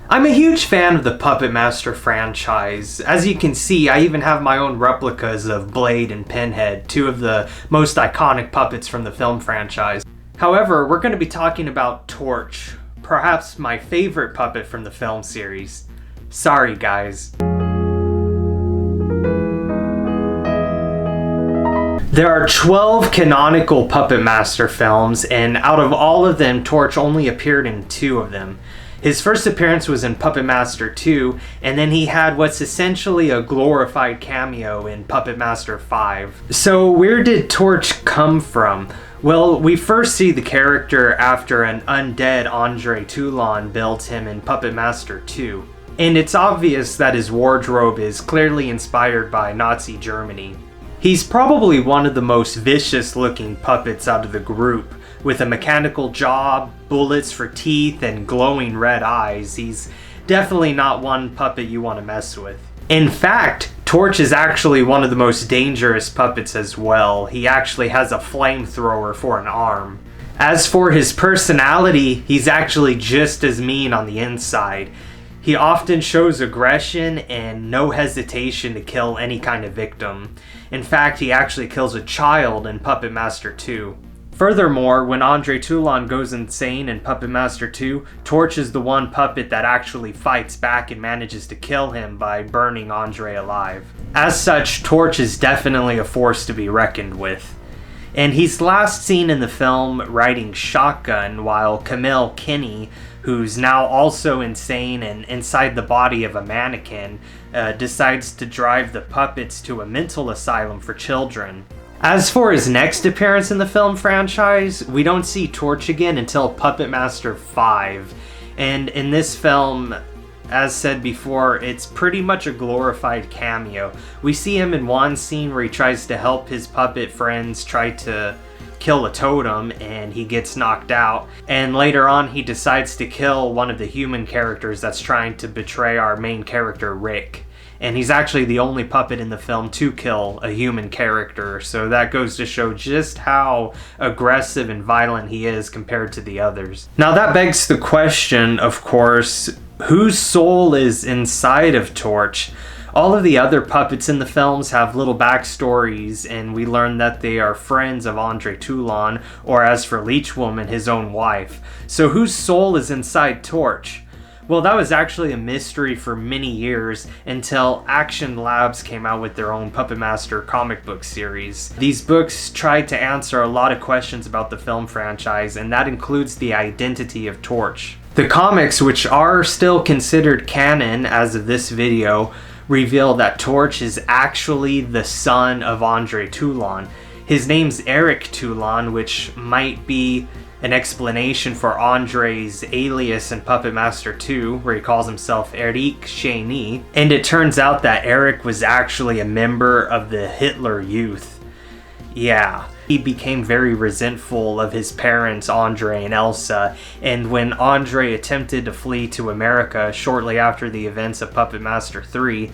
I'm a huge fan of the Puppet Master franchise. As you can see, I even have my own replicas of Blade and Pinhead, two of the most iconic puppets from the film franchise. However, we're going to be talking about Torch, perhaps my favorite puppet from the film series. Sorry, guys. There are 12 canonical Puppet Master films, and out of all of them, Torch only appeared in 2 of them. His first appearance was in Puppet Master 2, and then he had what's essentially a glorified cameo in Puppet Master 5. So where did Torch come from? Well, we first see the character after an undead Andre Toulon builds him in Puppet Master 2. And it's obvious that his wardrobe is clearly inspired by Nazi Germany. He's probably one of the most vicious looking puppets out of the group. With a mechanical jaw, bullets for teeth, and glowing red eyes, he's definitely not one puppet you want to mess with. In fact, Torch is actually one of the most dangerous puppets as well. He actually has a flamethrower for an arm. As for his personality, he's actually just as mean on the inside. He often shows aggression and no hesitation to kill any kind of victim. In fact, he actually kills a child in Puppet Master 2. Furthermore, when Andre Toulon goes insane in Puppet Master 2, Torch is the one puppet that actually fights back and manages to kill him by burning Andre alive. As such, Torch is definitely a force to be reckoned with. And he's last seen in the film riding shotgun while Camille Kinney, who's now also insane and inside the body of a mannequin, decides to drive the puppets to a mental asylum for children. As for his next appearance in the film franchise, we don't see Torch again until Puppet Master 5. And in this film, as said before, it's pretty much a glorified cameo. We see him in one scene where he tries to help his puppet friends try to kill a totem and he gets knocked out. And later on, he decides to kill one of the human characters that's trying to betray our main character, Rick. And he's actually the only puppet in the film to kill a human character, so that goes to show just how aggressive and violent he is compared to the others. Now that begs the question, of course, whose soul is inside of Torch? All of the other puppets in the films have little backstories, and we learn that they are friends of Andre Toulon, or as for Leech Woman, his own wife. So whose soul is inside Torch? Well, that was actually a mystery for many years until Action Labs came out with their own Puppet Master comic book series. These books tried to answer a lot of questions about the film franchise, and that includes the identity of Torch. The comics, which are still considered canon as of this video, reveal that Torch is actually the son of Andre Toulon. His name's Eric Toulon, which might be an explanation for Andre's alias in Puppet Master 2, where he calls himself Eric Cheney. And it turns out that Eric was actually a member of the Hitler Youth. Yeah, he became very resentful of his parents, Andre and Elsa, and when Andre attempted to flee to America shortly after the events of Puppet Master 3,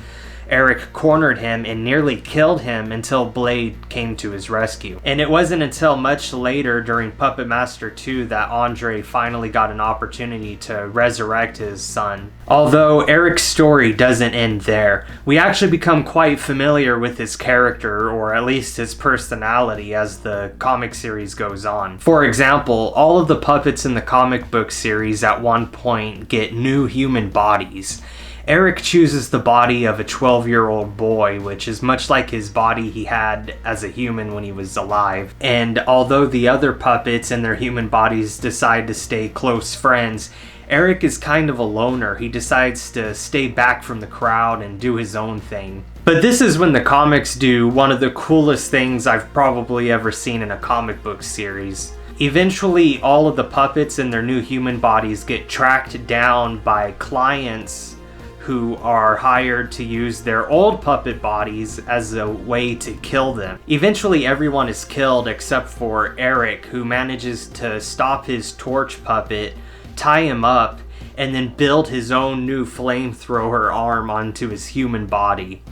Eric cornered him and nearly killed him until Blade came to his rescue. And it wasn't until much later during Puppet Master 2 that Andre finally got an opportunity to resurrect his son. Although Eric's story doesn't end there, we actually become quite familiar with his character, or at least his personality, as the comic series goes on. For example, all of the puppets in the comic book series at one point get new human bodies. Eric chooses the body of a 12-year-old boy, which is much like his body he had as a human when he was alive. And although the other puppets and their human bodies decide to stay close friends, Eric is kind of a loner. He decides to stay back from the crowd and do his own thing. But this is when the comics do one of the coolest things I've probably ever seen in a comic book series. Eventually, all of the puppets and their new human bodies get tracked down by clients who are hired to use their old puppet bodies as a way to kill them. Eventually everyone is killed except for Eric, who manages to stop his Torch puppet, tie him up, and then build his own new flamethrower arm onto his human body.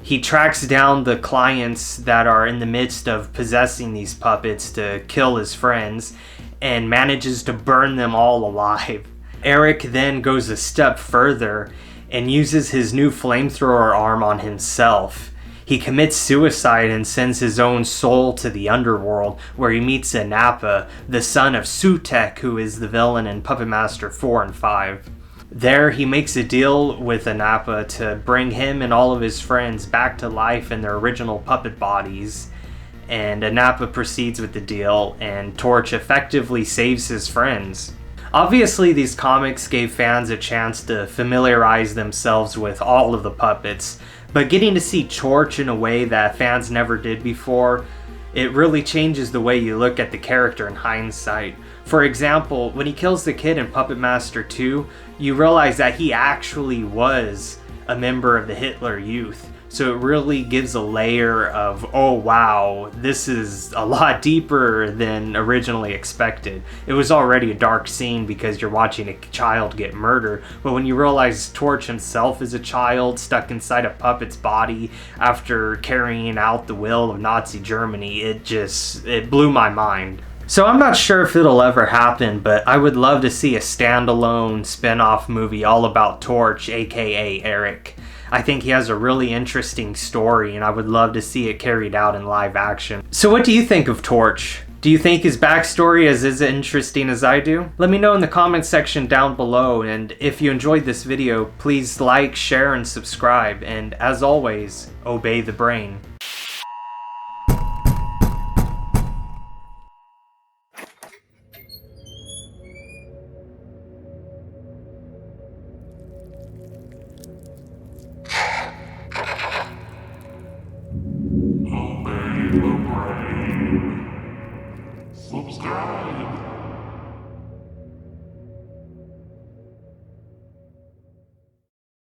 He tracks down the clients that are in the midst of possessing these puppets to kill his friends, and manages to burn them all alive. Eric then goes a step further and uses his new flamethrower arm on himself. He commits suicide and sends his own soul to the underworld, where he meets Anapa, the son of Sutek, who is the villain in Puppet Master 4 and 5. There, he makes a deal with Anapa to bring him and all of his friends back to life in their original puppet bodies, and Anapa proceeds with the deal, and Torch effectively saves his friends. Obviously, these comics gave fans a chance to familiarize themselves with all of the puppets, but getting to see Torch in a way that fans never did before, it really changes the way you look at the character in hindsight. For example, when he kills the kid in Puppet Master 2, you realize that he actually was a member of the Hitler Youth. So it really gives a layer of, oh wow, this is a lot deeper than originally expected. It was already a dark scene because you're watching a child get murdered, but when you realize Torch himself is a child stuck inside a puppet's body after carrying out the will of Nazi Germany, it blew my mind. So I'm not sure if it'll ever happen, but I would love to see a standalone spin-off movie all about Torch, aka Eric. I think he has a really interesting story, and I would love to see it carried out in live action. So what do you think of Torch? Do you think his backstory is as interesting as I do? Let me know in the comments section down below, and if you enjoyed this video, please like, share, and subscribe, and as always, obey the brain. Obey the brain. Subscribe.